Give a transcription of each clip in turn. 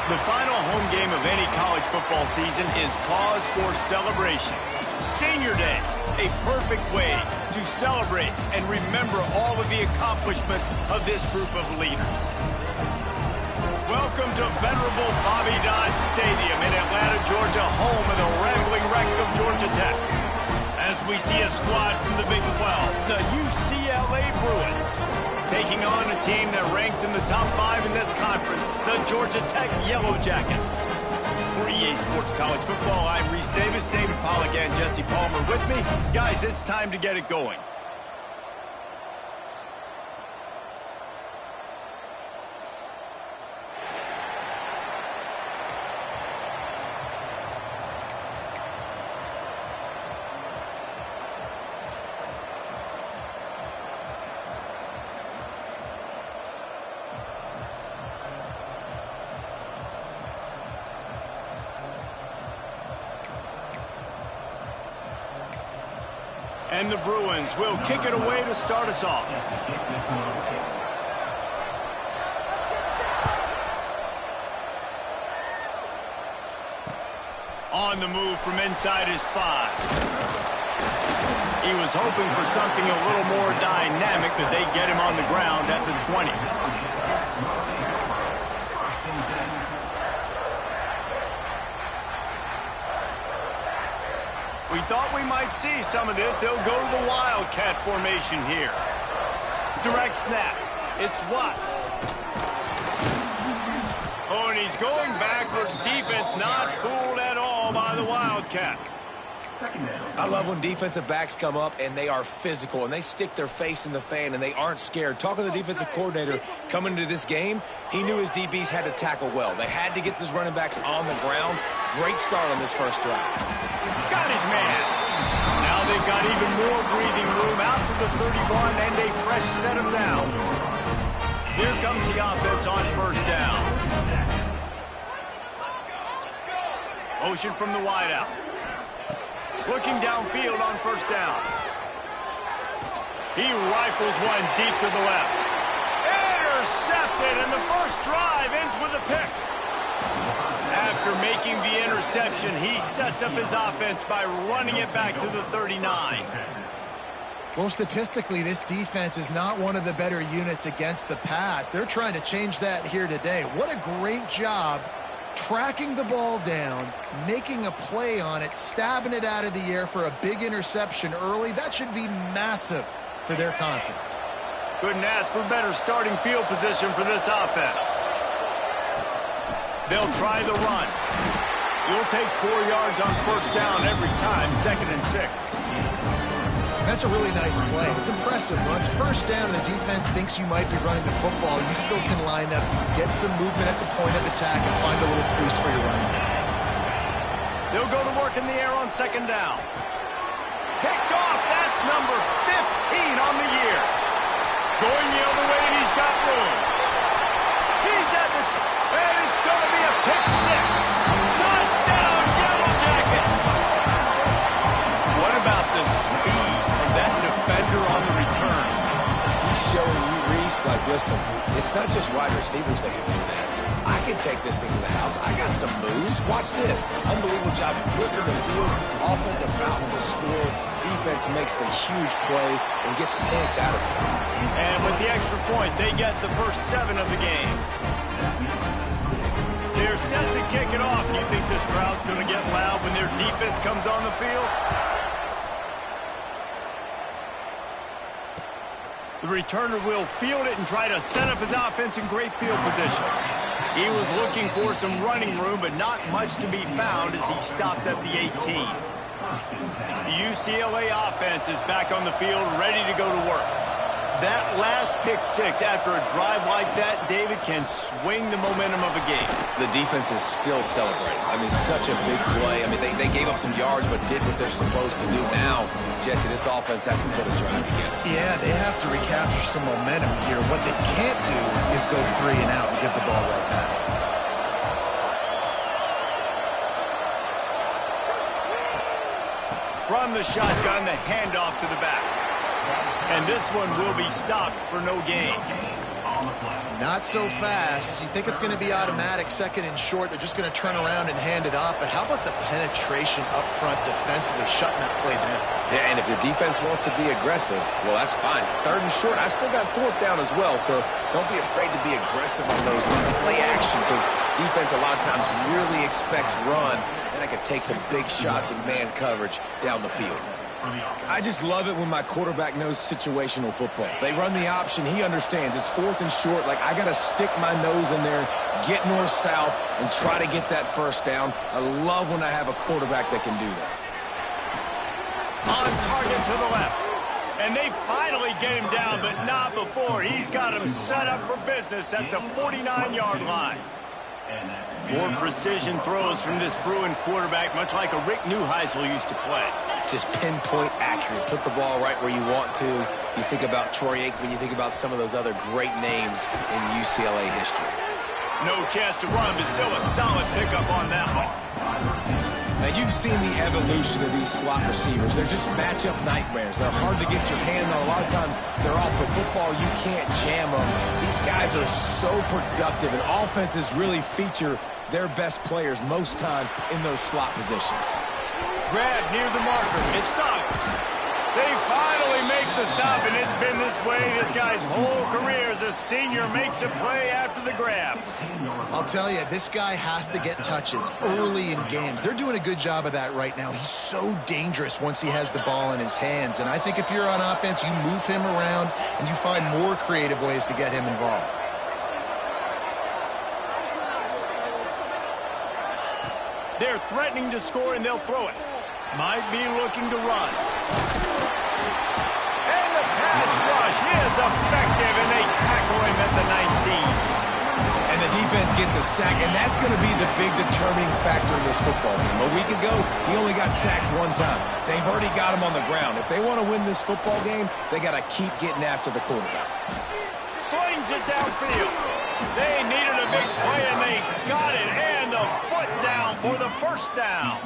The final home game of any college football season is cause for celebration. Senior Day, a perfect way to celebrate and remember all of the accomplishments of this group of leaders. Welcome to venerable Bobby Dodd Stadium in Atlanta, Georgia, home of the rambling wreck of Georgia Tech. As we see a squad from the Big 12, the UCLA Bruins, taking on a team that ranks in the top 5 in this conference, the Georgia Tech Yellow Jackets. For EA Sports College Football, I'm Reese Davis, David Pollack, and Jesse Palmer with me. Guys, it's time to get it going. And the Bruins will kick it away to start us off. On the move from inside his 5. He was hoping for something a little more dynamic, but they get him on the ground at the 20. We thought we might see some of this. They'll go to the Wildcat formation here. Direct snap. It's Watt. Oh, and he's going backwards. Defense not fooled at all by the Wildcat. I love when defensive backs come up and they are physical and they stick their face in the fan and they aren't scared. Talking to the defensive coordinator coming into this game, he knew his DBs had to tackle well. They had to get these running backs on the ground. Great start on this first drive. Got his man. Now they've got even more breathing room out to the 31 and a fresh set of downs. Here comes the offense on first down. Motion from the wideout. Looking downfield on first down. He rifles one deep to the left. Intercepted, and the first drive ends with a pick. After making the interception, he sets up his offense by running it back to the 39. Well, statistically, this defense is not one of the better units against the pass. They're trying to change that here today. What a great job tracking the ball down, making a play on it, stabbing it out of the air for a big interception early. That should be massive for their confidence. Couldn't ask for better starting field position for this offense. They'll try the run. You'll take 4 yards on first down every time, 2nd and 6. That's a really nice play. It's impressive. Once first down and the defense thinks you might be running the football, you still can line up, get some movement at the point of attack, and find a little crease for your running back. They'll go to work in the air on 2nd down. Picked off. That's number 15 on the year. Going the other way, and he's got room. He's at the and it's going to be a pick 6. Touchdown, Yellow Jackets. What about the speed of that defender on the return? He's showing you, Reese, like, listen, it's not just wide receivers that can do that. I can take this thing to the house. I got some moves. Watch this. Unbelievable job flipping the field. Offense about to score. Defense makes the huge plays and gets points out of it. And with the extra point, they get the first 7 of the game. They're set to kick it off. Do you think this crowd's going to get loud when their defense comes on the field? The returner will field it and try to set up his offense in great field position. He was looking for some running room, but not much to be found as he stopped at the 18. The UCLA offense is back on the field, ready to go to work. That last pick 6 after a drive like that, David, can swing the momentum of a game. The defense is still celebrating. I mean, such a big play. I mean, they gave up some yards but did what they're supposed to do. Now, Jesse, this offense has to put a drive together. Yeah, they have to recapture some momentum here. What they can't do is go 3 and out and give the ball right back. From the shotgun, the handoff to the back. And this one will be stopped for no gain. Not so fast. You think it's going to be automatic, second and short. They're just going to turn around and hand it off. But how about the penetration up front defensively, shutting that play down? Yeah, and if your defense wants to be aggressive, well, that's fine. Third and short, I still got fourth down as well, so don't be afraid to be aggressive on those play action, because defense a lot of times really expects run, and it can take some big shots in man coverage down the field. I just love it when my quarterback knows situational football. They run the option. He understands. It's fourth and short. Like, I got to stick my nose in there, get north-south, and try to get that first down. I love when I have a quarterback that can do that. On target to the left. And they finally get him down, but not before. He's got him set up for business at the 49-yard line. More precision throws from this Bruin quarterback, much like a Rick Neuheisel used to play. Just pinpoint accurate. Put the ball right where you want to. You think about Troy Aikman, you think about some of those other great names in UCLA history. No chance to run, but still a solid pickup on that one. Now, you've seen the evolution of these slot receivers. They're just matchup nightmares. They're hard to get your hand on. A lot of times, they're off the football. You can't jam them. These guys are so productive, and offenses really feature their best players most time in those slot positions. Grab near the marker. It's Suggs. They finally make the stop, and it's been this way. This guy's whole career as a senior makes a play after the grab. I'll tell you, this guy has to get touches early in games. They're doing a good job of that right now. He's so dangerous once he has the ball in his hands. And I think if you're on offense, you move him around and you find more creative ways to get him involved. They're threatening to score, and they'll throw it. Might be looking to run. And the pass rush is effective, and they tackle him at the 19. And the defense gets a sack, and that's going to be the big determining factor in this football game. A week ago, he only got sacked one time. They've already got him on the ground. If they want to win this football game, they got to keep getting after the quarterback. Slings it downfield. They needed a big play, and they got it. And the foot down for the first down.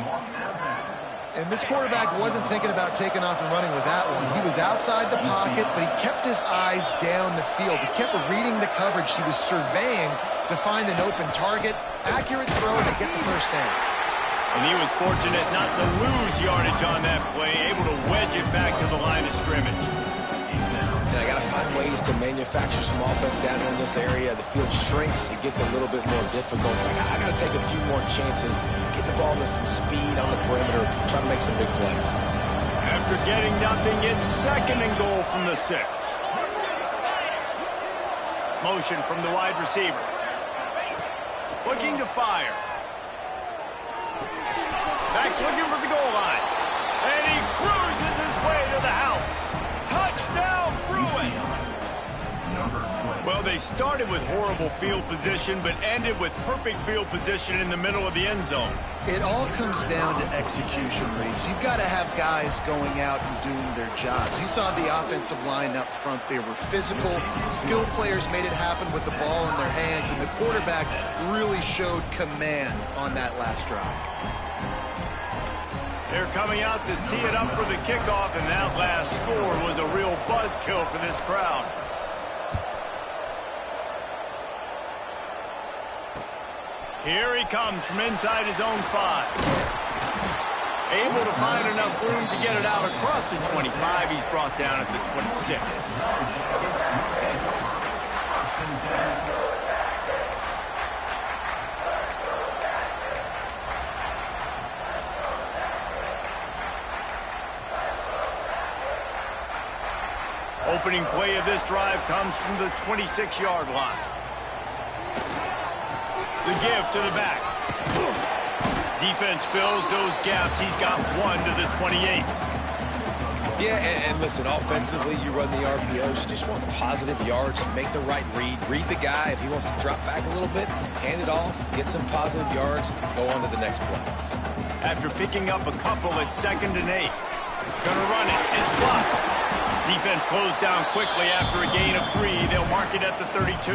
And this quarterback wasn't thinking about taking off and running with that one. He was outside the pocket, but he kept his eyes down the field. He kept reading the coverage. He was surveying to find an open target. Accurate throw to get the first down. And he was fortunate not to lose yardage on that play, able to wedge it back to the line of scrimmage. And I got to find ways to manufacture some offense down here in this area. The field shrinks. It gets a little bit more difficult. So I got to take a few more chances, get the ball with some speed on the perimeter, try to make some big plays. After getting nothing, it's second and goal from the 6. Motion from the wide receiver. Looking to fire. Back's looking for the goal line. And he cruises his way to the house. Touchdown, Bruins! Well, they started with horrible field position, but ended with perfect field position in the middle of the end zone. It all comes down to execution, Reese. You've got to have guys going out and doing their jobs. You saw the offensive line up front. They were physical. Skilled players made it happen with the ball in their hands, and the quarterback really showed command on that last drive. They're coming out to tee it up for the kickoff, and that last score was a real buzzkill for this crowd. Here he comes from inside his own 5. Able to find enough room to get it out across the 25. He's brought down at the 26. Opening play of this drive comes from the 26-yard line. The give to the back. Defense fills those gaps. He's got one to the 28. Yeah, and listen, offensively, you run the RPOs. You just want positive yards, make the right read the guy. If he wants to drop back a little bit, hand it off, get some positive yards, go on to the next play. After picking up a couple at 2nd and 8. Gonna run it. It's blocked. Defense closed down quickly after a gain of 3. They'll mark it at the 32.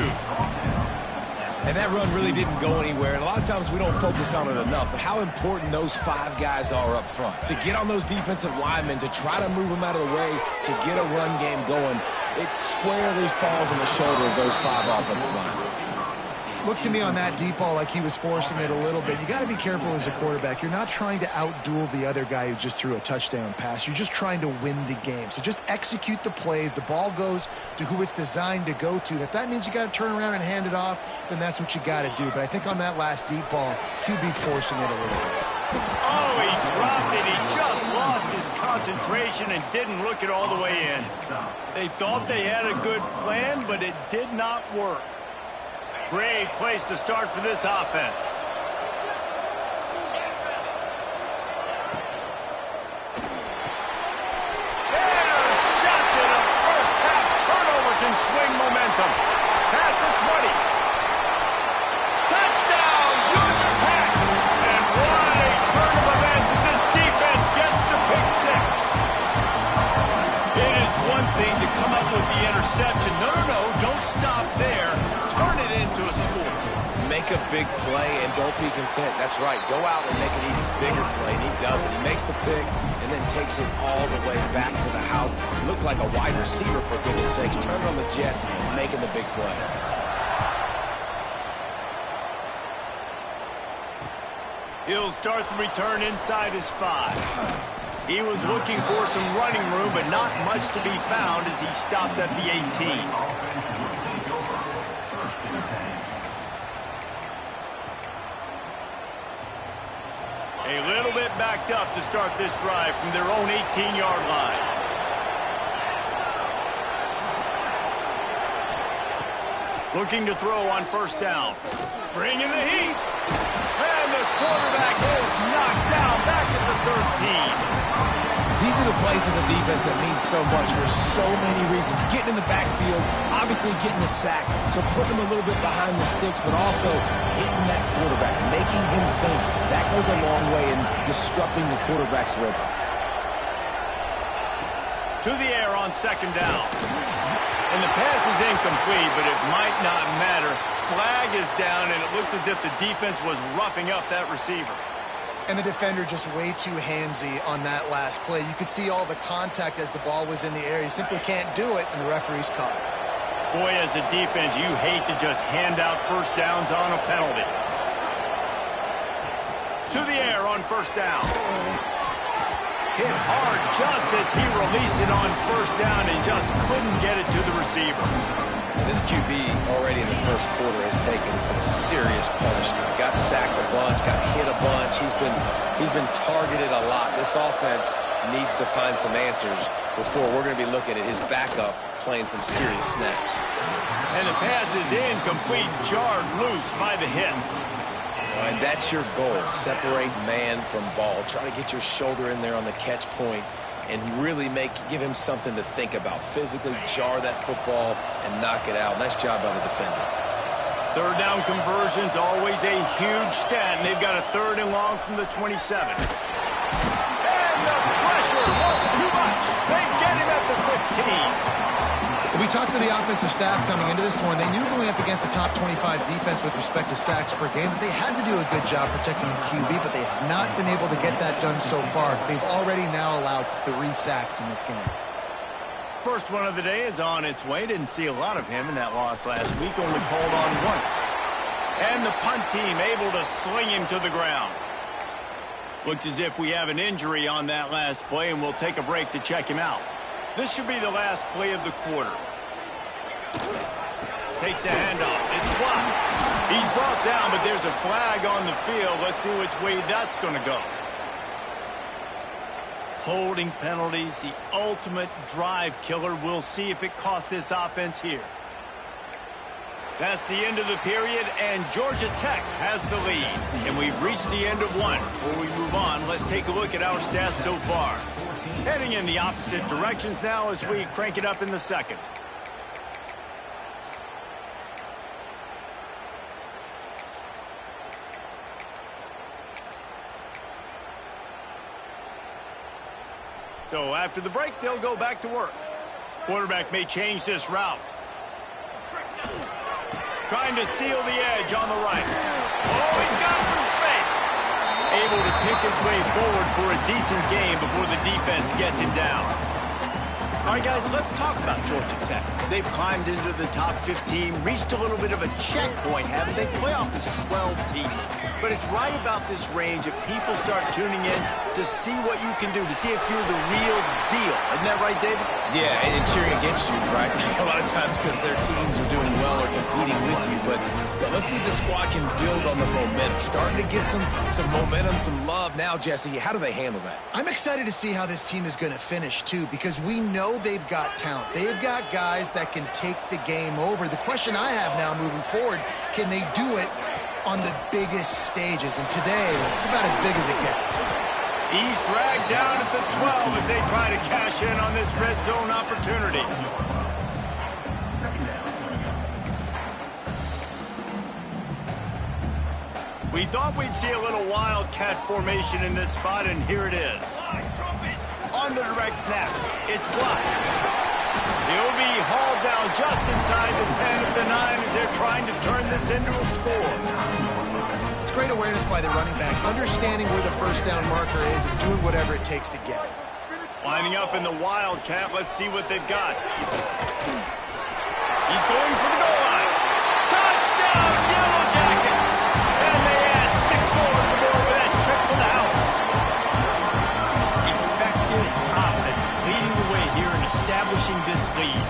And that run really didn't go anywhere. And a lot of times we don't focus on it enough. But how important those 5 guys are up front. To get on those defensive linemen, to try to move them out of the way, to get a run game going. it squarely falls on the shoulder of those 5 offensive linemen. Looked to me on that deep ball like he was forcing it a little bit. You got to be careful as a quarterback. You're not trying to outduel the other guy who just threw a touchdown pass. You're just trying to win the game. So just execute the plays. The ball goes to who it's designed to go to. And if that means you got to turn around and hand it off, then that's what you got to do. But I think on that last deep ball, QB forcing it a little bit. Oh, he dropped it. He just lost his concentration and didn't look it all the way in. They thought they had a good plan, but it did not work. Great place to start for this offense. Intercepted. A first half turnover can swing momentum. Past the 20. Touchdown, Georgia Tech. And what a turn of events as this defense gets the pick six. It is one thing to come up with the interception. No, don't stop there. Turn it into a score. Make a big play and don't be content. That's right. Go out and make an even bigger play, and he does it. He makes the pick and then takes it all the way back to the house. Looked like a wide receiver, for goodness sakes. Turn on the Jets, making the big play. He'll start the return inside his 5. He was looking for some running room, but not much to be found as he stopped at the 18. A little bit backed up to start this drive from their own 18-yard line. Looking to throw on first down. Bringing the heat. And the quarterback is knocked down back at the 13. These are the plays as a defense that mean so much for so many reasons. Getting in the backfield, obviously getting the sack, so putting him a little bit behind the sticks, but also hitting that quarterback, making him think. That goes a long way in disrupting the quarterback's rhythm. To the air on second down. And the pass is incomplete, but it might not matter. Flag is down, and it looked as if the defense was roughing up that receiver. And the defender just way too handsy on that last play. You could see all the contact as the ball was in the air. You simply can't do it, and the referee's caught it. Boy, as a defense, you hate to just hand out first downs on a penalty. To the air on first down. Hit hard just as he released it on first down and just couldn't get it to the receiver. And this QB already in the first quarter has taken some serious punishment. Got sacked a bunch, got hit a bunch. He's been targeted a lot. This offense needs to find some answers before we're going to be looking at his backup playing some serious snaps. And the pass is incomplete, jarred loose by the hit. And that's your goal. Separate man from ball. Try to get your shoulder in there on the catch point and really give him something to think about. Physically jar that football and knock it out. Nice job by the defender. Third down conversion's always a huge stat, and they've got a 3rd and long from the 27. And the pressure was too much. They get him at the 15. We talked to the offensive staff coming into this one. They knew going up against the top 25 defense with respect to sacks per game that they had to do a good job protecting the QB, but they have not been able to get that done so far. They've already now allowed 3 sacks in this game. First one of the day is on its way. Didn't see a lot of him in that loss last week. Only called on once. And the punt team able to sling him to the ground. Looks as if we have an injury on that last play, and we'll take a break to check him out. This should be the last play of the quarter. Takes the handoff. It's blocked. He's brought down, but there's a flag on the field. Let's see which way that's going to go. Holding penalties, the ultimate drive killer. We'll see if it costs this offense here. That's the end of the period, and Georgia Tech has the lead. And we've reached the end of one. Before we move on, let's take a look at our stats so far. Heading in the opposite directions now as we crank it up in the second. So after the break, they'll go back to work. Quarterback may change this route. Trying to seal the edge on the right. Oh, he's got some space. Able to pick his way forward for a decent game before the defense gets him down. All right, guys, let's talk about Georgia Tech. They've climbed into the top 15, reached a little bit of a checkpoint, haven't they? Playoff is 12 teams. But it's right about this range if people start tuning in to see what you can do, to see if you're the real deal. Isn't that right, David? Yeah, and cheering against you, right? A lot of times because their teams are doing well or competing with you. But let's see if the squad can build on the momentum. Starting to get some momentum, some love. Now, Jesse, how do they handle that? I'm excited to see how this team is going to finish, too, because we know they've got talent. They've got guys that can take the game over. The question I have now moving forward, can they do it on the biggest stages? And today, it's about as big as it gets. He's dragged down at the 12 as they try to cash in on this red zone opportunity. We thought we'd see a little wildcat formation in this spot, and here it is. On the direct snap, it's blocked. He'll be hauled down just inside the 10 of the 9 as they're trying to turn this into a score. It's great awareness by the running back, understanding where the first down marker is and doing whatever it takes to get it. Lining up in the wildcat, let's see what they've got. He's going for the goal line. Touchdown, Yellow Jackets! And they add 6 more to the board with that trip to the house. Effective offense leading the way here and establishing this lead.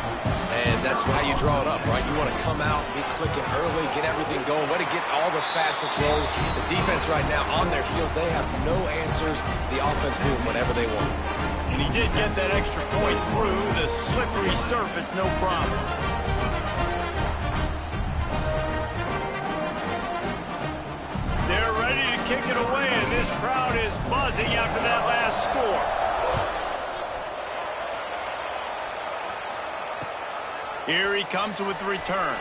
And that's how you draw it up, right? You want to come out, be clicking early, get everything going, way to get all the facets rolling. The defense right now on their heels, they have no answers. The offense doing whatever they want. And he did get that extra point through the slippery surface, no problem. They're ready to kick it away, and this crowd is buzzing after that last score. Here he comes with the return.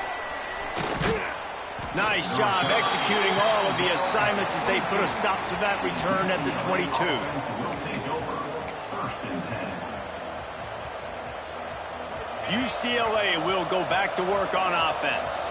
Nice job executing all of the assignments as they put a stop to that return at the 22. UCLA will go back to work on offense.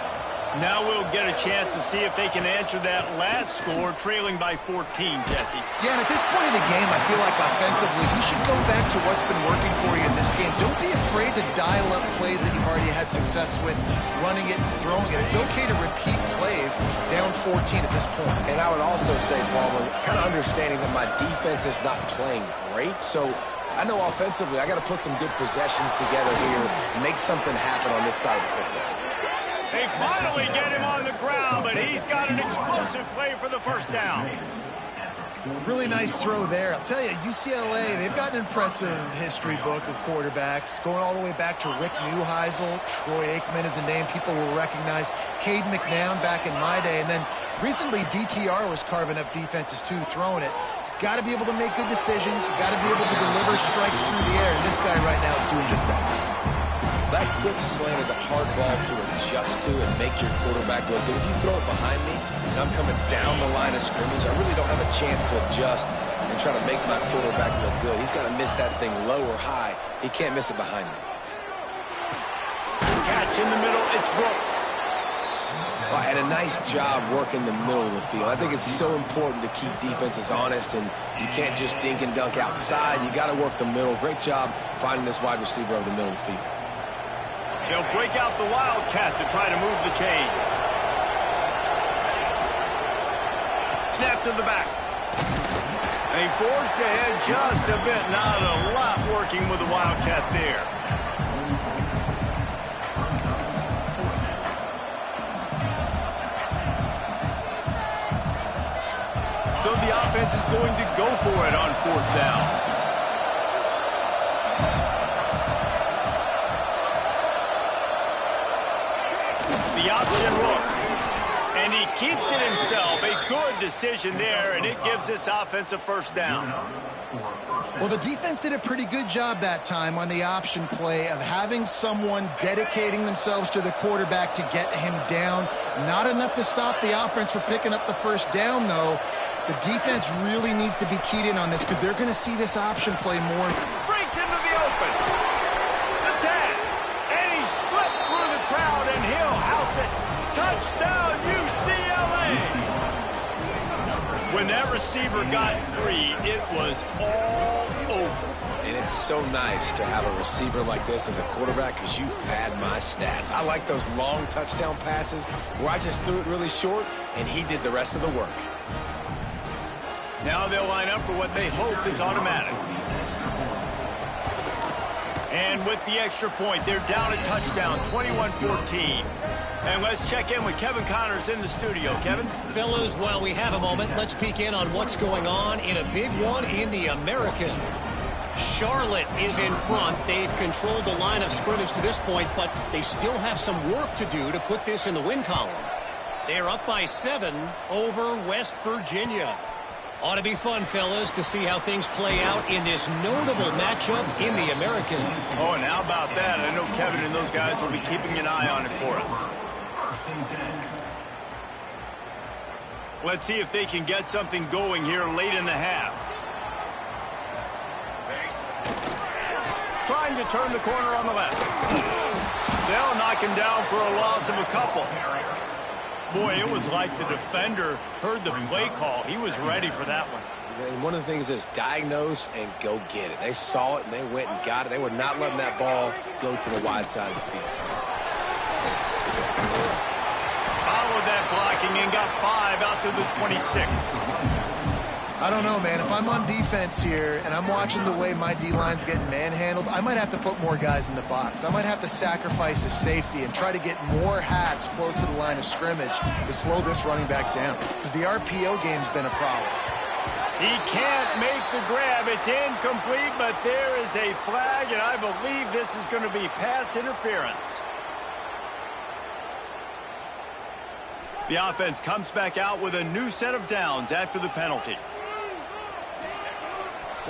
Now we'll get a chance to see if they can answer that last score, trailing by 14, Jesse. Yeah, and at this point in the game, I feel like offensively, you should go back to what's been working for you in this game. Don't be afraid to dial up plays that you've already had success with, running it and throwing it. It's okay to repeat plays down 14 at this point. And I would also say, Palmer, kind of understanding that my defense is not playing great, so I know offensively I got to put some good possessions together here, make something happen on this side of the football. They finally get him on the ground, but he's got an explosive play for the first down. Really nice throw there. I'll tell you, UCLA, they've got an impressive history book of quarterbacks, going all the way back to Rick Neuheisel. Troy Aikman is a name people will recognize. Cade McNown back in my day. And then recently, DTR was carving up defenses too, throwing it. Got to be able to make good decisions. You've got to be able to deliver strikes through the air. And this guy right now is doing just that. That quick slant is a hard ball to adjust to and make your quarterback look good. If you throw it behind me and I'm coming down the line of scrimmage, I really don't have a chance to adjust and try to make my quarterback look good. He's got to miss that thing low or high. He can't miss it behind me. Catch in the middle, it's Brooks. Well, and a nice job working the middle of the field. I think it's so important to keep defenses honest, and you can't just dink and dunk outside. You got to work the middle. Great job finding this wide receiver over the middle of the field. They'll break out the Wildcat to try to move the chains. Snap to the back. They forced ahead just a bit. Not a lot working with the Wildcat there. So the offense is going to go for it on 4th down. The option look, and he keeps it himself. A good decision there, and it gives this offense a first down. Well, the defense did a pretty good job that time on the option play of having someone dedicating themselves to the quarterback to get him down. Not enough to stop the offense from picking up the first down, though. The defense really needs to be keyed in on this because they're going to see this option play more. Breaks into the open. The tag. And he slipped through the crowd, and he'll house it. Touchdown, UCLA. When that receiver got free, it was all over. And it's so nice to have a receiver like this as a quarterback because you pad my stats. I like those long touchdown passes where I just threw it really short and he did the rest of the work. Now they'll line up for what they hope is automatic. And with the extra point, they're down a touchdown, 21-14. And let's check in with Kevin Connors in the studio. Kevin? Fellas, while we have a moment, let's peek in on what's going on in a big one in the American. Charlotte is in front. They've controlled the line of scrimmage to this point, but they still have some work to do to put this in the win column. They're up by 7 over West Virginia. Ought to be fun, fellas, to see how things play out in this notable matchup in the American. Oh, and how about that? I know Kevin and those guys will be keeping an eye on it for us. Let's see if they can get something going here late in the half. Trying to turn the corner on the left. They'll knock him down for a loss of a couple. Boy, it was like the defender heard the play call. He was ready for that one. And one of the things is diagnose and go get it. They saw it and they went and got it. They were not letting that ball go to the wide side of the field. Followed that blocking and got 5 out to the 26. I don't know, man. If I'm on defense here and I'm watching the way my D-line's getting manhandled, I might have to put more guys in the box. I might have to sacrifice his safety and try to get more hats close to the line of scrimmage to slow this running back down, because the RPO game's been a problem. He can't make the grab. It's incomplete, but there is a flag, and I believe this is going to be pass interference. The offense comes back out with a new set of downs after the penalty.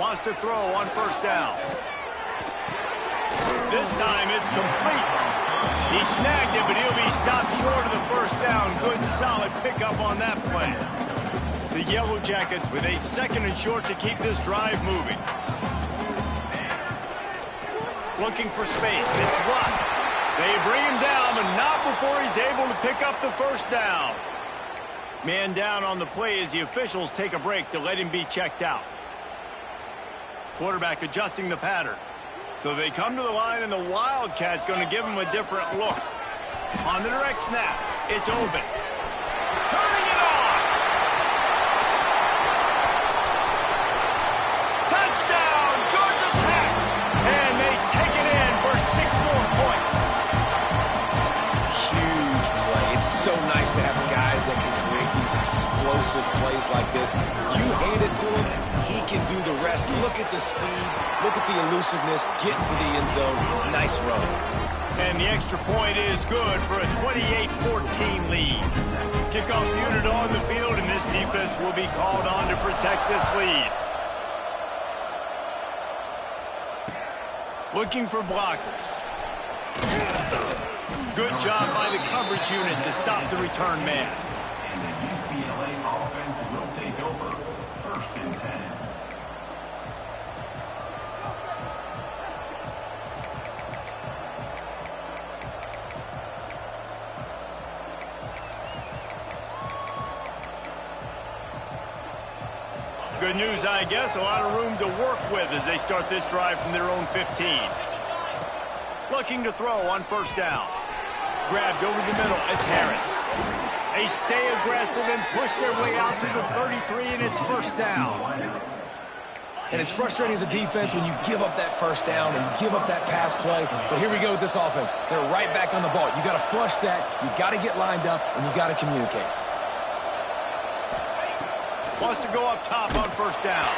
Wants to throw on first down. This time it's complete. He snagged it, but he'll be stopped short of the first down. Good, solid pickup on that play. The Yellow Jackets with a 2nd and short to keep this drive moving. Looking for space. It's blocked. They bring him down, but not before he's able to pick up the first down. Man down on the play as the officials take a break to let him be checked out. Quarterback adjusting the pattern. So they come to the line, and the Wildcat going to give him a different look. On the direct snap, it's open. Turning it on! Touchdown, Georgia Tech! And they take it in for 6 more points. Huge play. It's so nice to have guys that can create these explosive plays like this. You hand it to him, he can do the rest. Look at the speed, look at the elusiveness, get into the end zone. Nice run. And the extra point is good for a 28-14 lead. Kickoff unit on the field, and this defense will be called on to protect this lead. Looking for blockers. Good job by the coverage unit to stop the return man. And the UCLA offense will take over 1st and 10. Good news, I guess. A lot of room to work with as they start this drive from their own 15. Looking to throw on first down. Grabbed over the middle. It's Harris. They stay aggressive and push their way out to the 33, and it's first down. And it's frustrating as a defense when you give up that first down and you give up that pass play. But here we go with this offense. They're right back on the ball. You got to flush that. You got to get lined up, and you got to communicate. Wants to go up top on first down.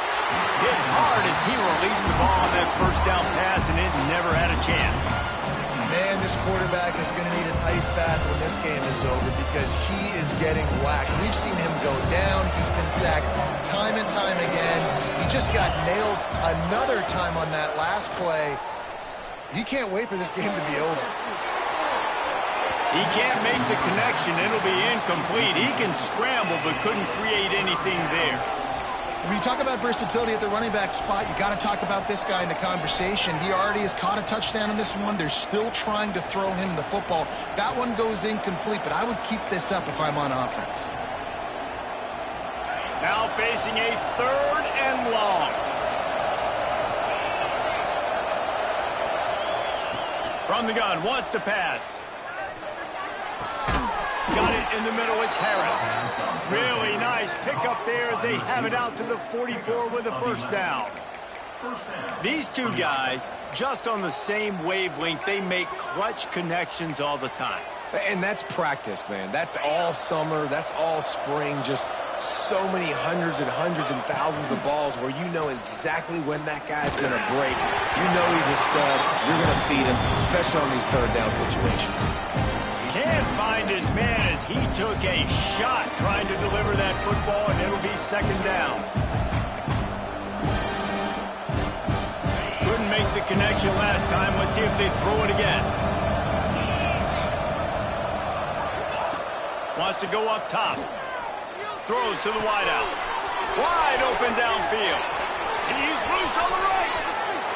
Hit hard as he released the ball on that first down pass, and it never had a chance. Man, this quarterback is going to need an ice bath when this game is over, because he is getting whacked. We've seen him go down. He's been sacked time and time again. He just got nailed another time on that last play. He can't wait for this game to be over. He can't make the connection. It'll be incomplete. He can scramble, but couldn't create anything there. When you talk about versatility at the running back spot, you got to talk about this guy in the conversation. He already has caught a touchdown in this one. They're still trying to throw him the football. That one goes incomplete, but I would keep this up if I'm on offense. Now facing a 3rd and long. From the gun, wants to pass. Got it in the middle, it's Harris. Really nice pickup there as they have it out to the 44 with a 1st down. These two guys, just on the same wavelength, they make clutch connections all the time. And that's practice, man. That's all summer. That's all spring. Just so many hundreds and thousands of balls where you know exactly when that guy's going to break. You know he's a stud. You're going to feed him, especially on these 3rd down situations. Can't find his man as he took a shot trying to deliver that football, and it'll be 2nd down. Couldn't make the connection last time. Let's see if they throw it again. Wants to go up top. Throws to the wideout. Wide open downfield. He's loose on the right.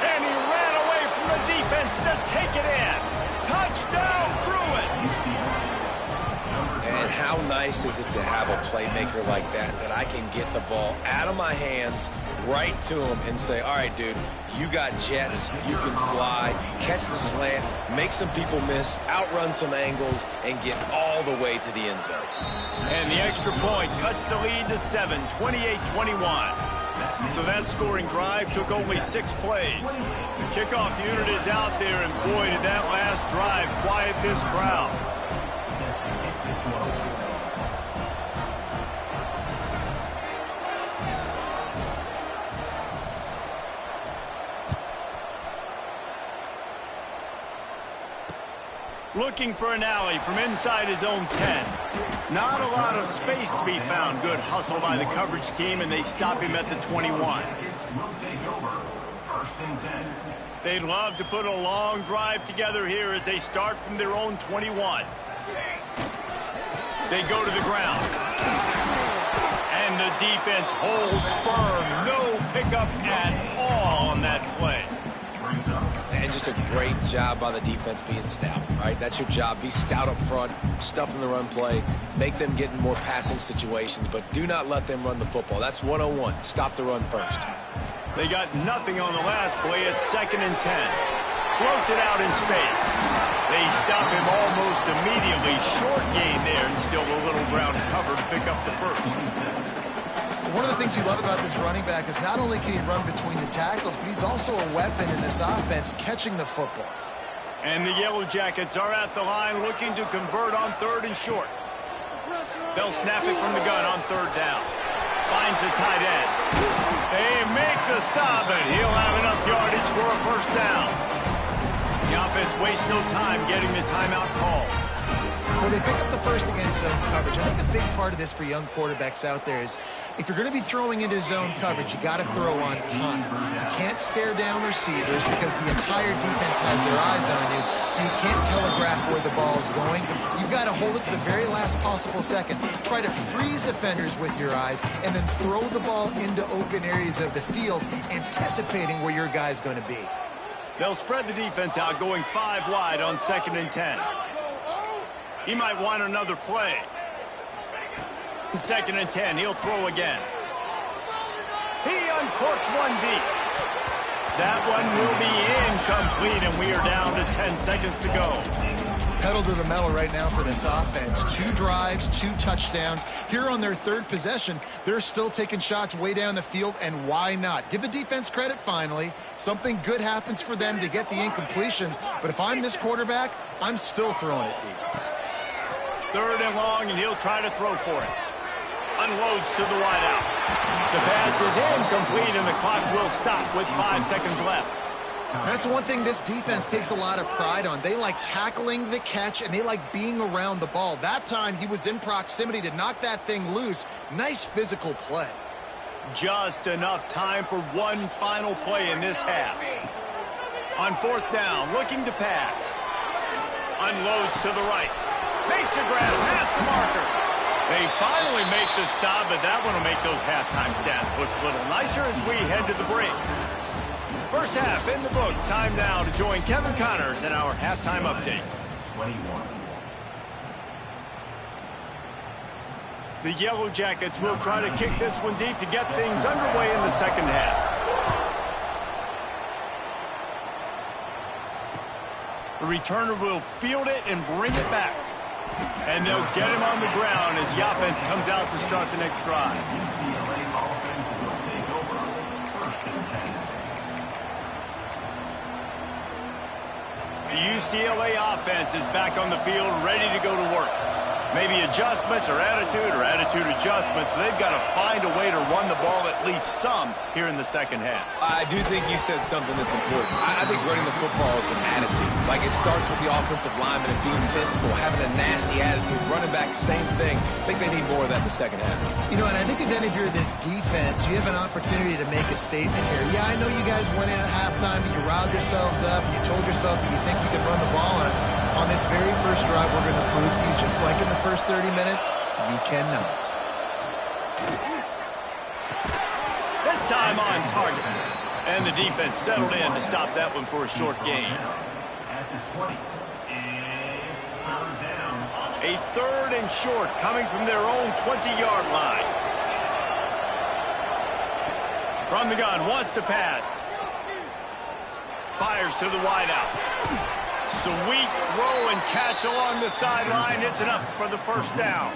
And he ran away from the defense to take it in. Touchdown, Bruins. And how nice is it to have a playmaker like that I can get the ball out of my hands right to him and say, all right, dude, you got jets, you can fly, catch the slant, make some people miss, outrun some angles, and get all the way to the end zone. And the extra point cuts the lead to 7, 28-21. So that scoring drive took only 6 plays. The kickoff unit is out there, and boy, did that last drive quiet this crowd. Looking for an alley from inside his own 10. Not a lot of space to be found. Good hustle by the coverage team, and they stop him at the 21. They'd love to put a long drive together here as they start from their own 21. They go to the ground. And the defense holds firm. No pickup at all on that play. And just a great job by the defense being stout, right? That's your job. Be stout up front, stuff in the run play, make them get in more passing situations, but do not let them run the football. That's 101. Stop the run first. They got nothing on the last play. It's 2nd and 10. Floats it out in space. They stop him almost immediately. Short gain there, and still a little ground cover to pick up the 1st. One of the things you love about this running back is not only can he run between the tackles, but he's also a weapon in this offense, catching the football. And the Yellow Jackets are at the line looking to convert on 3rd and short. They'll snap it from the gun on 3rd down. Finds the tight end. They make the stop, and he'll have enough yardage for a 1st down. The offense wastes no time getting the timeout call. Well, they pick up the 1st against zone coverage. I think a big part of this for young quarterbacks out there is if you're going to be throwing into zone coverage, you got to throw on time. You can't stare down receivers because the entire defense has their eyes on you, so you can't telegraph where the ball is going. You've got to hold it to the very last possible second. Try to freeze defenders with your eyes and then throw the ball into open areas of the field, anticipating where your guy's going to be. They'll spread the defense out, going 5 wide on 2nd and 10. He might want another play. 2nd and 10, he'll throw again. He uncorks one deep. That one will be incomplete, and we are down to 10 seconds to go. Pedal to the metal right now for this offense. 2 drives, 2 touchdowns. Here on their 3rd possession, they're still taking shots way down the field, and why not? Give the defense credit finally. Something good happens for them to get the incompletion, but if I'm this quarterback, I'm still throwing it deep. 3rd and long, and he'll try to throw for it. Unloads to the wideout. The pass is incomplete, and the clock will stop with 5 seconds left. That's one thing this defense takes a lot of pride on. They like tackling the catch, and they like being around the ball. That time, he was in proximity to knock that thing loose. Nice physical play. Just enough time for one final play in this half. On 4th down, looking to pass. Unloads to the right. Makes the grab past the marker. They finally make the stop, but that one will make those halftime stats look a little nicer as we head to the break. First half in the books. Time now to join Kevin Connors in our halftime update. 21. The Yellow Jackets will try to kick this one deep to get things underway in the second half. The returner will field it and bring it back. And they'll get him on the ground as the offense comes out to start the next drive. UCLA offense will take over. First and 10. The UCLA offense is back on the field, ready to go to work. Maybe adjustments or attitude adjustments, but they've got to find a way to run the ball at least some here in the second half. I do think you said something that's important. I think running the football is an attitude. Like, it starts with the offensive lineman and being physical, having a nasty attitude. Running back, same thing. I think they need more of that in the second half. You know, and I think if any of you're this defense, you have an opportunity to make a statement here. Yeah, I know you guys went in at halftime and you riled yourselves up and you told yourself that you think you can run the ball on us. On this very first drive, we're going to prove to you, just like in the first 30 minutes, you cannot. This time on target. And the defense settled in to stop that one for a short gain. At the 20, it's third down. A third and short coming from their own 20-yard line. From the gun, wants to pass. Fires to the wideout. Sweet throw and catch along the sideline. It's enough for the first down.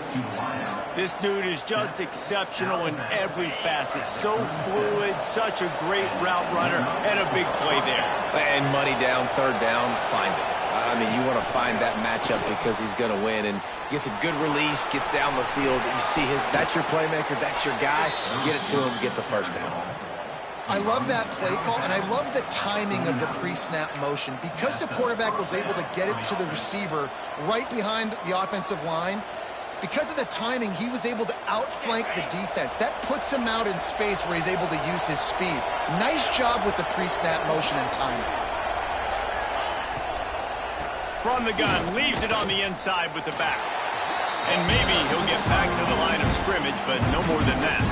This dude is just exceptional in every facet. So fluid, such a great route runner, and a big play there. And money down, third down, find it. I mean, you want to find that matchup because he's going to win, and gets a good release, gets down the field. You see that's your playmaker, that's your guy. Get it to him, get the first down. I love that play call, and I love the timing of the pre-snap motion. Because the quarterback was able to get it to the receiver right behind the offensive line, because of the timing, he was able to outflank the defense. That puts him out in space where he's able to use his speed. Nice job with the pre-snap motion and timing. From the gun, leaves it on the inside with the back. And maybe he'll get back to the line of scrimmage, but no more than that.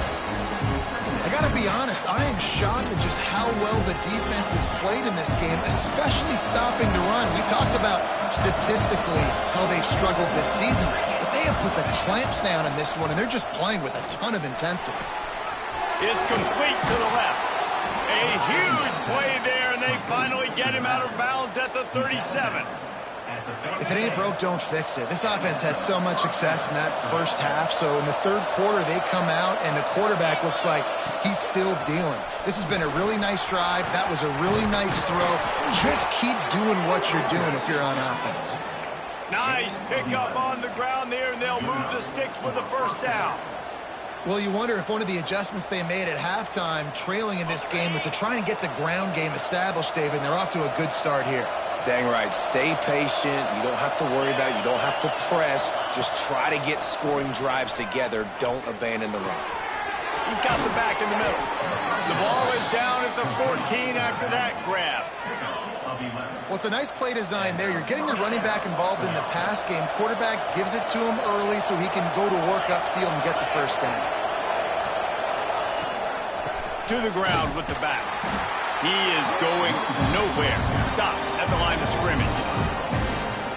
I got to be honest, I am shocked at just how well the defense has played in this game, especially stopping the run. We talked about statistically how they've struggled this season, but they have put the clamps down in this one, and they're just playing with a ton of intensity. It's complete to the left. A huge play there, and they finally get him out of bounds at the 37. If it ain't broke, don't fix it. This offense had so much success in that first half, so in the third quarter, they come out, and the quarterback looks like he's still dealing. This has been a really nice drive. That was a really nice throw. Just keep doing what you're doing if you're on offense. Nice pickup on the ground there, and they'll move the sticks with the first down. Well, you wonder if one of the adjustments they made at halftime, trailing in this game, was to try and get the ground game established, David, and they're off to a good start here. Dang right. Stay patient. You don't have to worry about it. You don't have to press. Just try to get scoring drives together. Don't abandon the run. He's got the back in the middle. The ball is down at the 14 after that grab. Well, it's a nice play design there. You're getting the running back involved in the pass game. Quarterback gives it to him early so he can go to work upfield and get the first down. To the ground with the back. He is going nowhere. Stop at the line of scrimmage.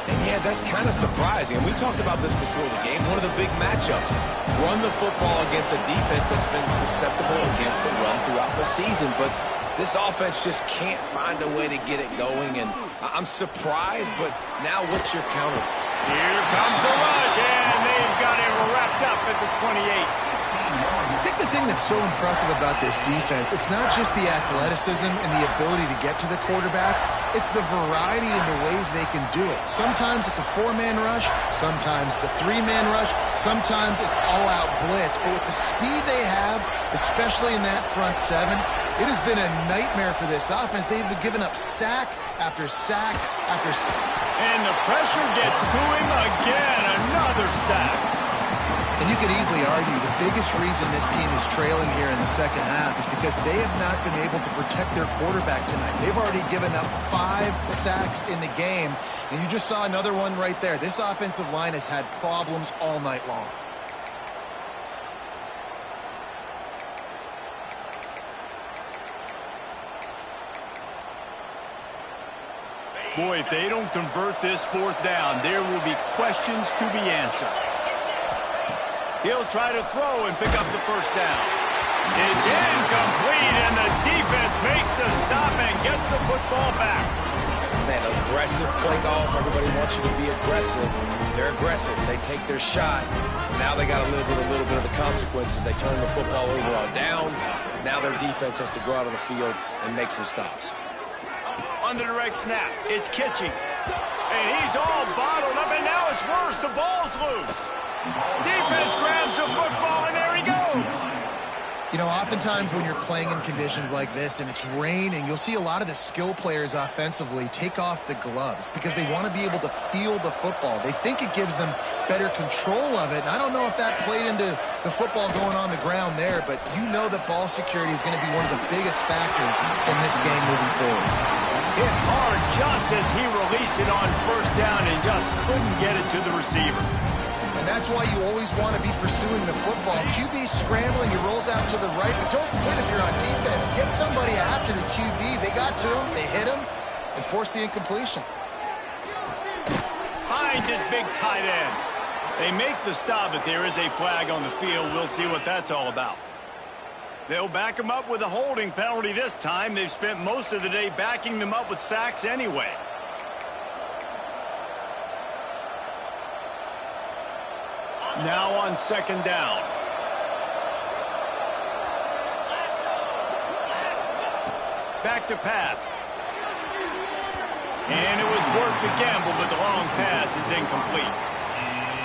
And yeah, that's kind of surprising. And we talked about this before the game. One of the big matchups. Run the football against a defense that's been susceptible against the run throughout the season. But this offense just can't find a way to get it going. And I'm surprised, but now what's your counter? Here comes the rush, and they've got him wrapped up at the 28. I think the thing that's so impressive about this defense, it's not just the athleticism and the ability to get to the quarterback, it's the variety in the ways they can do it. Sometimes it's a four-man rush, sometimes it's a three-man rush, sometimes it's all-out blitz. But with the speed they have, especially in that front seven, it has been a nightmare for this offense. They've given up sack after sack after sack. And the pressure gets to him again, another sack. And you could easily argue the biggest reason this team is trailing here in the second half is because they have not been able to protect their quarterback tonight. They've already given up 5 sacks in the game, and you just saw another one right there. This offensive line has had problems all night long. Boy, if they don't convert this fourth down, there will be questions to be answered. He'll try to throw and pick up the first down. It's incomplete, and the defense makes the stop and gets the football back. Man, aggressive play calls. Everybody wants you to be aggressive. They're aggressive. They take their shot. Now they got to live with a little bit of the consequences. They turn the football over on downs. Now their defense has to go out on the field and make some stops. On the direct snap, it's Kitchings. And he's all bottled up, and now it's worse. The ball's loose. Defense grabs the football, and there he goes. You know, oftentimes when you're playing in conditions like this and it's raining, you'll see a lot of the skill players offensively take off the gloves because they want to be able to feel the football. They think it gives them better control of it. And I don't know if that played into the football going on the ground there, but you know that ball security is going to be one of the biggest factors in this game moving forward. Hit hard just as he released it on first down and just couldn't get it to the receiver. And that's why you always want to be pursuing the football. QB scrambling, he rolls out to the right, but don't quit if you're on defense. Get somebody after the QB. They got to him, they hit him, and forced the incompletion. Finds his big tight end. They make the stop, but there is a flag on the field. We'll see what that's all about. They'll back him up with a holding penalty this time. They've spent most of the day backing them up with sacks anyway. Now on second down. Back to pass. And it was worth the gamble, but the long pass is incomplete.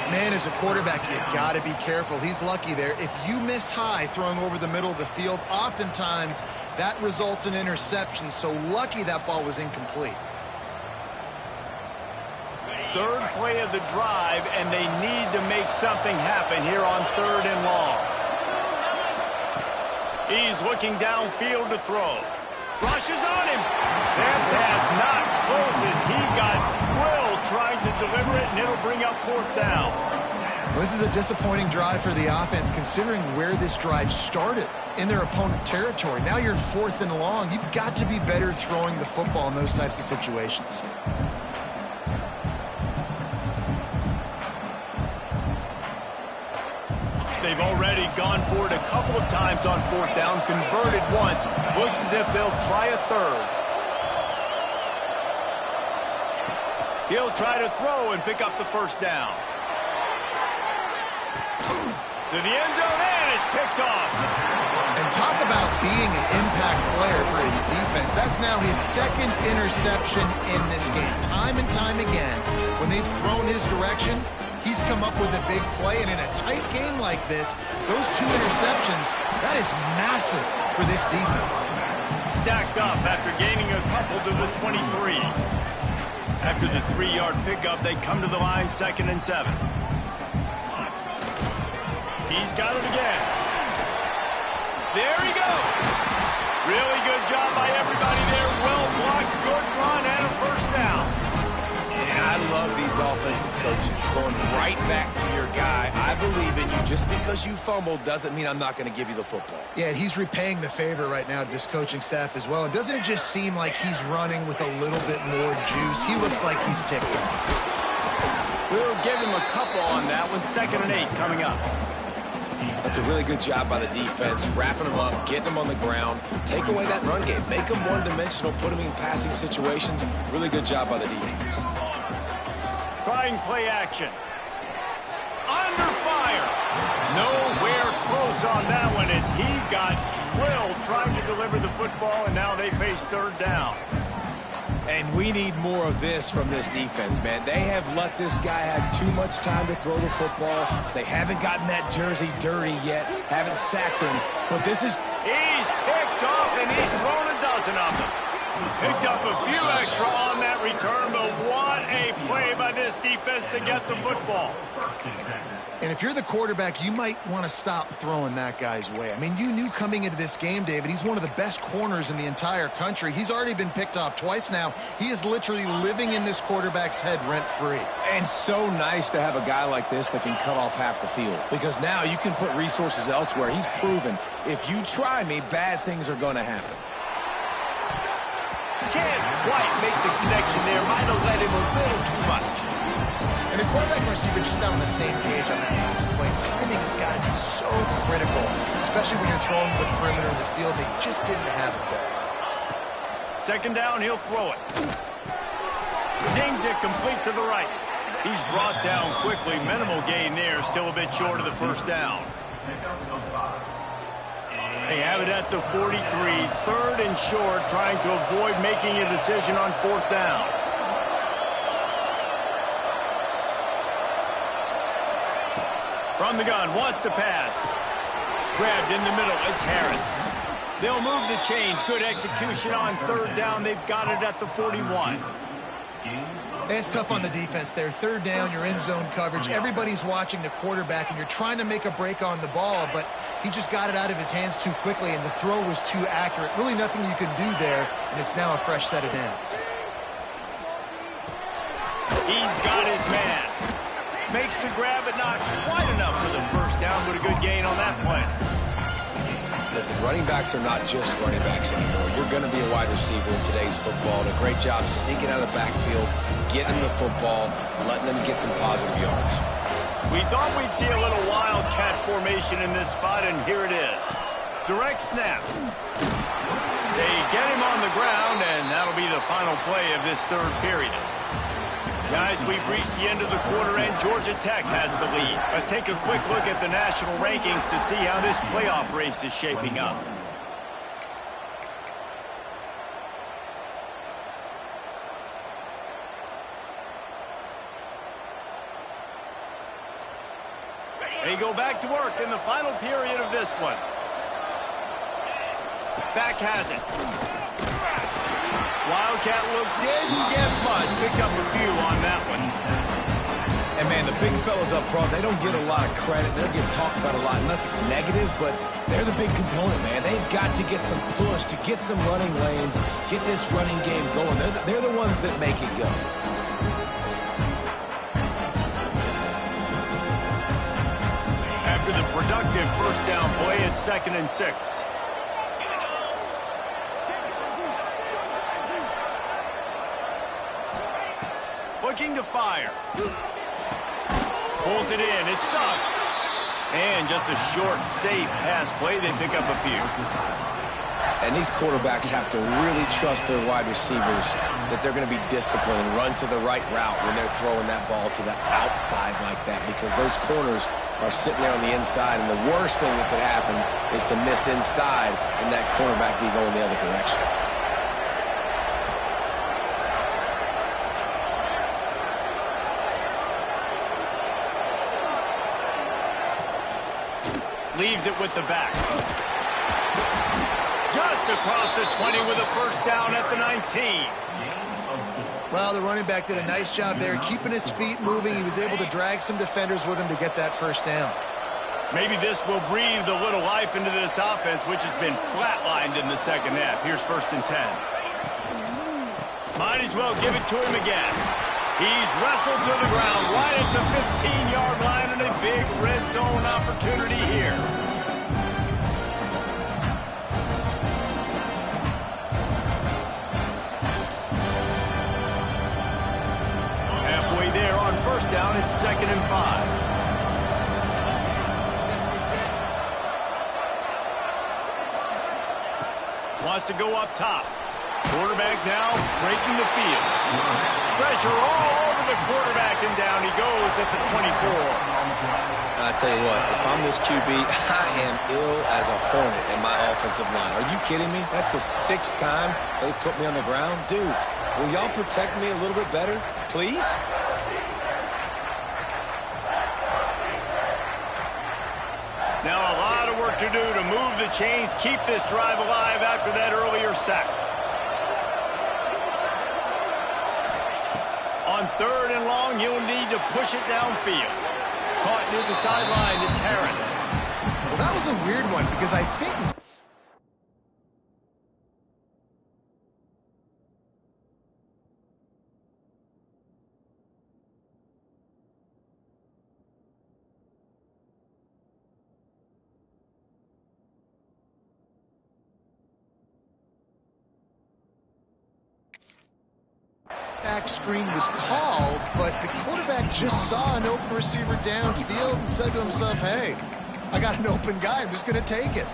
Man, as a quarterback, you got to be careful. He's lucky there. If you miss high throwing over the middle of the field, oftentimes that results in interception. So lucky that ball was incomplete. Third play of the drive, and they need to make something happen here on third and long. He's looking downfield to throw. Rushes on him. That pass not close as he got drilled trying to deliver it, and it'll bring up fourth down. Well, this is a disappointing drive for the offense, considering where this drive started in their opponent territory. Now you're fourth and long. You've got to be better throwing the football in those types of situations. They've already gone for it a couple of times on fourth down, converted once. Looks as if they'll try a third. He'll try to throw and pick up the first down. To the end zone, and it's picked off. And talk about being an impact player for his defense. That's now his second interception in this game. Time and time again, when they've thrown his direction, he's come up with a big play, and in a tight game like this, those two interceptions, that is massive for this defense. Stacked up after gaining a couple to the 23. After the 3-yard pickup, they come to the line, 2nd and 7. He's got it again. There he goes. Really good job by everybody there. Well blocked, good run, and a first down. I love these offensive coaches going right back to your guy. I believe in you. Just because you fumbled doesn't mean I'm not going to give you the football. Yeah, he's repaying the favor right now to this coaching staff as well. And doesn't it just seem like he's running with a little bit more juice? He looks like he's ticked off. We'll give him a couple on that one. 2nd and 8 coming up. That's a really good job by the defense, wrapping them up, getting them on the ground, take away that run game, make them one-dimensional, put them in passing situations. Really good job by the defense. Trying play action. Under fire. Nowhere close on that one as he got drilled trying to deliver the football, and now they face third down. And we need more of this from this defense, man. They have let this guy have too much time to throw the football. They haven't gotten that jersey dirty yet, haven't sacked him. But this is... He's picked off, and he's thrown a dozen of them. Picked up a few extra on that return, but what a play by this defense to get the football. And if you're the quarterback, you might want to stop throwing that guy's way. I mean, you knew coming into this game, David, he's one of the best corners in the entire country. He's already been picked off twice now. He is literally living in this quarterback's head rent-free. And so nice to have a guy like this that can cut off half the field, because now you can put resources elsewhere. He's proven, if you try me, bad things are going to happen. Can't quite make the connection there. Might have let him a little too much. And the quarterback and receiver just not on the same page on that last play. Timing has got to especially when you're throwing the perimeter of the field. They just didn't have it there. Second down, he'll throw it. Zings it complete to the right. He's brought down quickly. Minimal gain there. Still a bit short of the first down. They have it at the 43. Third and short, trying to avoid making a decision on fourth down. From the gun, wants to pass. Grabbed in the middle, it's Harris. They'll move the chains. Good execution on third down. They've got it at the 41. It's tough on the defense there. Third down, you're in zone coverage. Everybody's watching the quarterback, and you're trying to make a break on the ball, but he just got it out of his hands too quickly, and the throw was too accurate. Really nothing you can do there, and it's now a fresh set of downs. He's got his man. Makes the grab, but not quite enough for the first down, but a good gain on that play. Listen, running backs are not just running backs anymore. You're going to be a wide receiver in today's football. And a great job sneaking out of the backfield, getting them the football, letting them get some positive yards. We thought we'd see a little wildcat formation in this spot, and here it is. Direct snap. They get him on the ground, and that'll be the final play of this third period. Guys, we've reached the end of the quarter, and Georgia Tech has the lead. Let's take a quick look at the national rankings to see how this playoff race is shaping up. They go back to work in the final period of this one. Back has it. Wildcat look didn't get much. Picked up a few on that one. And, man, the big fellas up front, they don't get a lot of credit. They don't get talked about a lot unless it's negative, but they're the big component, man. They've got to get some push, to get some running lanes, get this running game going. They're the ones that make it go. After the productive first down play, it's 2nd and 6. Looking to fire. Pulls it in. It sucks. And just a short, safe pass play. They pick up a few. And these quarterbacks have to really trust their wide receivers that they're going to be disciplined and run to the right route when they're throwing that ball to the outside like that, because those corners are sitting there on the inside, and the worst thing that could happen is to miss inside and that cornerback be going the other direction. Leaves it with the back. Just across the 20 with a first down at the 19. Well, the running back did a nice job there, keeping his feet moving. He was able to drag some defenders with him to get that first down. Maybe this will breathe a little life into this offense, which has been flatlined in the second half. Here's 1st and 10. Might as well give it to him again. He's wrestled to the ground right at the 15-yard line, and a big red zone opportunity here. Halfway there on first down, it's 2nd and 5. Wants to go up top. Quarterback now breaking the field. Pressure all over the quarterback, and down he goes at the 24. I tell you what, if I'm this QB, I am ill as a hornet in my offensive line. Are you kidding me? That's the 6th time they put me on the ground. Dudes, will y'all protect me a little bit better, please? Now a lot of work to do to move the chains, keep this drive alive after that earlier sack. On 3rd and long, he'll need to push it downfield. Caught near the sideline, it's Harris. Well, that was a weird one because I think back screen was called, but the quarterback just saw an open receiver downfield and said to himself, hey, I got got an open guy. I'm just going to take it.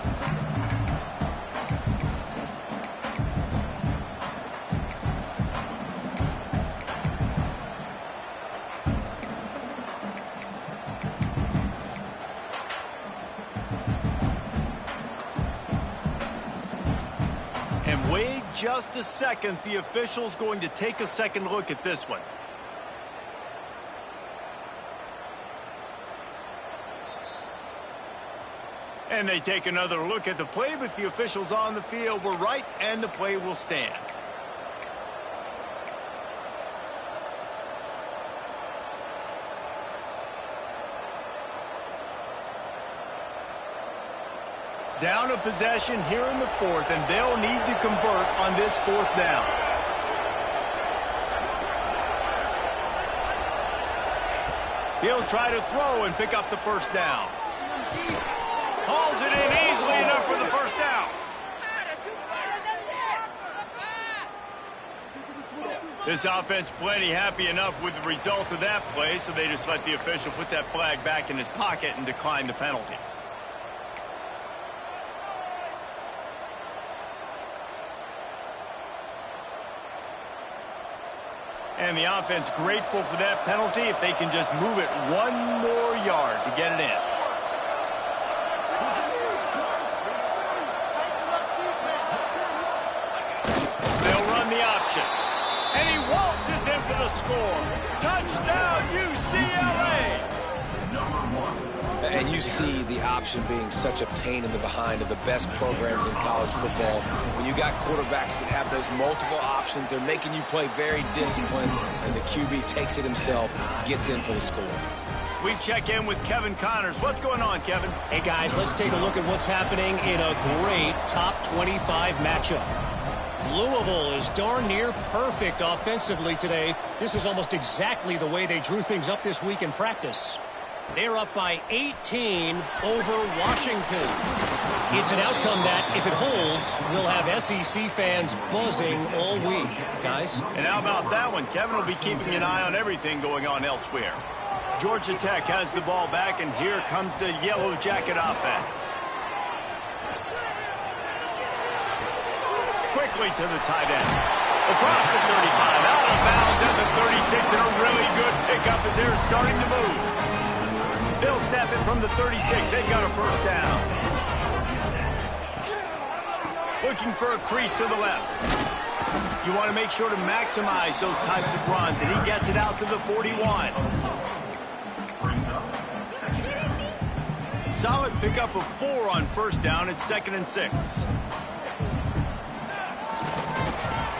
And wait just a second. The official's going to take a second look at this one. And they take another look at the play, but the officials on the field were right, and the play will stand. Down a possession here in the fourth, and they'll need to convert on this fourth down. He'll try to throw and pick up the first down. Hauls it in easily enough for the first down. This offense plenty happy enough with the result of that play, so they just let the official put that flag back in his pocket and decline the penalty. And the offense grateful for that penalty if they can just move it one more yard to get it in. They'll run the option. And he waltzes in for the score. Touchdown, UCLA! And you see the option being such a pain in the behind of the best programs in college football. When you got quarterbacks that have those multiple options, they're making you play very disciplined, and the QB takes it himself, gets in for the score. We check in with Kevin Connors. What's going on, Kevin? Hey, guys, let's take a look at what's happening in a great top 25 matchup. Louisville is darn near perfect offensively today. This is almost exactly the way they drew things up this week in practice. They're up by 18 over Washington. It's an outcome that, if it holds, will have SEC fans buzzing all week. Guys? And how about that one? Kevin will be keeping an eye on everything going on elsewhere. Georgia Tech has the ball back, and here comes the Yellow Jacket offense. Quickly to the tight end. Across the 35, out of bounds at the 36, and a really good pickup as they're starting to move. They'll snap it from the 36. They got a first down. Looking for a crease to the left. You want to make sure to maximize those types of runs, and he gets it out to the 41. Solid pickup of 4 on first down. It's 2nd and 6.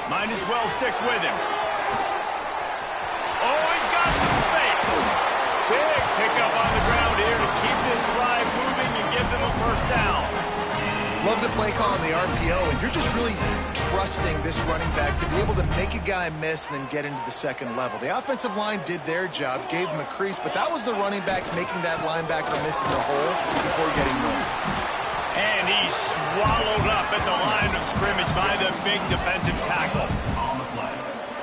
Might as well stick with him. Oh, he's got some space. Big pickup on the ground here to keep this drive moving and give them a first down. Love the play call on the RPO, and you're just really trusting this running back to be able to make a guy miss and then get into the second level. The offensive line did their job, gave him a crease, but that was the running back making that linebacker miss in the hole before getting moved. And he's swallowed up at the line of scrimmage by the big defensive tackle.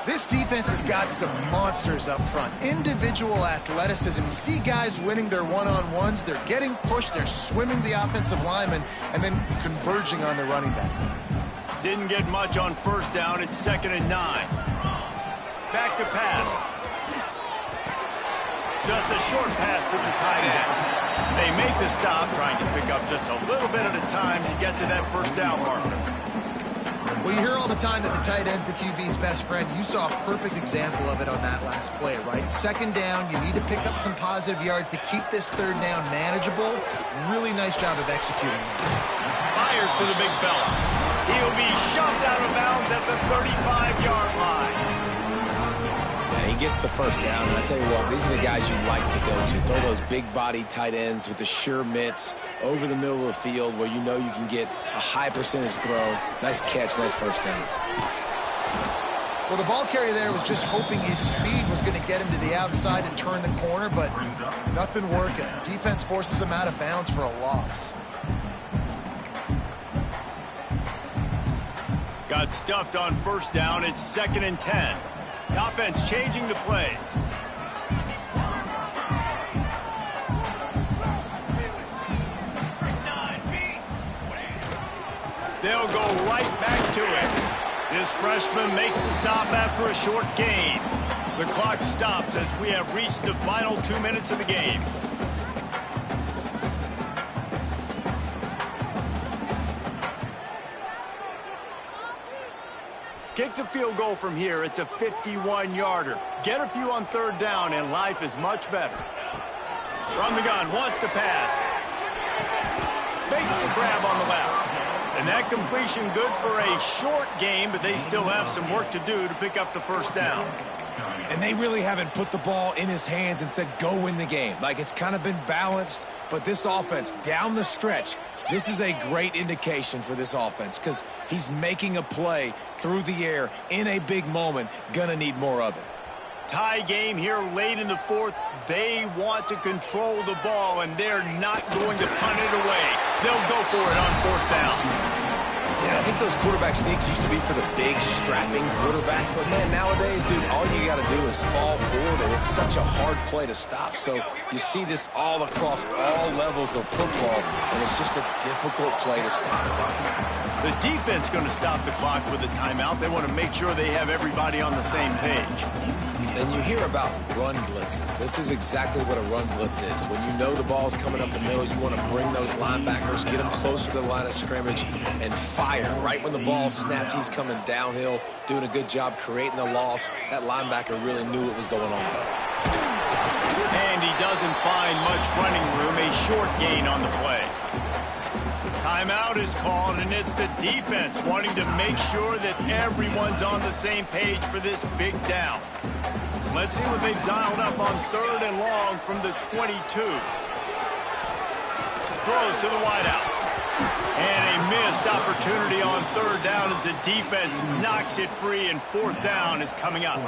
This defense has got some monsters up front. Individual athleticism. You see guys winning their one-on-ones. They're getting pushed. They're swimming the offensive lineman and then converging on the running back. Didn't get much on first down. It's 2nd and 9. Back to pass. Just a short pass to the tight end. They make the stop, trying to pick up just a little bit at a time to get to that first down marker. Well, you hear all the time that the tight end's the QB's best friend. You saw a perfect example of it on that last play, right? 2nd down, you need to pick up some positive yards to keep this 3rd down manageable. Really nice job of executing that. Fires to the big fella. He'll be shoved out of bounds at the 35-yard line. He gets the first down, and I tell you what, these are the guys you like to go to. Throw those big-body tight ends with the sure mitts over the middle of the field where you know you can get a high percentage throw. Nice catch, nice first down. Well, the ball carrier there was just hoping his speed was going to get him to the outside and turn the corner, but nothing working. Defense forces him out of bounds for a loss. Got stuffed on first down. It's 2nd and 10. The offense changing the play. They'll go right back to it. This freshman makes the stop after a short gain. The clock stops as we have reached the final 2 minutes of the game. Kick the field goal from here. It's a 51-yarder. Get a few on third down, and life is much better. From the gun, wants to pass. Makes the grab on the left. And that completion good for a short game, but they still have some work to do to pick up the first down. And they really haven't put the ball in his hands and said, go win the game. Like, it's kind of been balanced, but this offense, down the stretch, this is a great indication for this offense because he's making a play through the air in a big moment. Gonna need more of it. Tie game here late in the fourth. They want to control the ball, and they're not going to punt it away. They'll go for it on fourth down. Yeah, I think those quarterback sneaks used to be for the big, strapping quarterbacks. But, man, nowadays, dude, all you got to do is fall forward, and it's such a hard play to stop. So you see this all across all levels of football, and it's just a difficult play to stop. The defense going to stop the clock with a timeout. They want to make sure they have everybody on the same page. Then you hear about run blitzes. This is exactly what a run blitz is. When you know the ball's coming up the middle, you want to bring those linebackers, get them closer to the line of scrimmage, and fire. Right when the ball snapped, he's coming downhill, doing a good job creating the loss. That linebacker really knew what was going on. And he doesn't find much running room. A short gain on the play. Timeout is called, and it's the defense wanting to make sure that everyone's on the same page for this big down. Let's see what they've dialed up on third and long from the 22. Throws to the wideout. And a missed opportunity on third down as the defense knocks it free, and fourth down is coming up.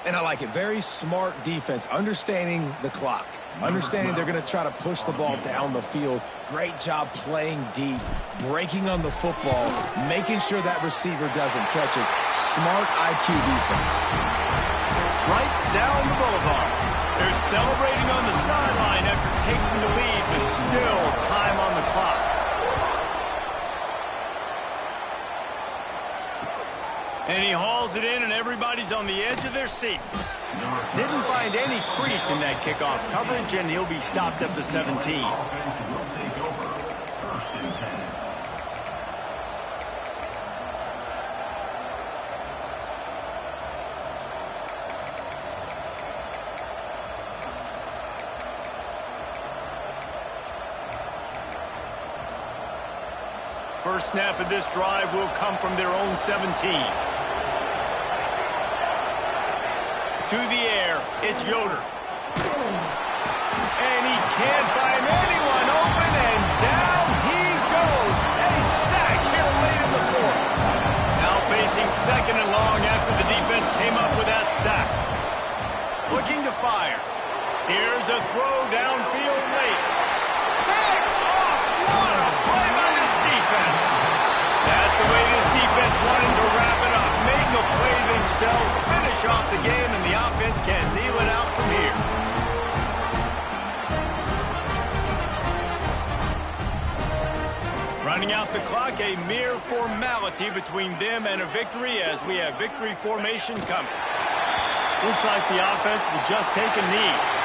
And I like it. Very smart defense, understanding the clock, understanding they're going to try to push the ball down the field. Great job playing deep, breaking on the football, making sure that receiver doesn't catch it. Smart IQ defense. Right down the boulevard. They're celebrating on the sideline after taking the lead, but still time on the clock. And he hauls it in, and everybody's on the edge of their seats. Didn't find any crease in that kickoff coverage, and he'll be stopped at the 17. First snap of this drive will come from their own 17. To the air, it's Yoder. And he can't find anyone open, and down he goes. A sack here late in the fourth. Now facing second and long after the defense came up with that sack. Looking to fire. Here's a throw downfield late. Pick off! What a play by this defense. That's the way this defense wanted to wrap it up. Make a play themselves, finish off the game, and the offense can kneel it out from here. Running out the clock, a mere formality between them and a victory as we have victory formation coming. Looks like the offense will just take a knee.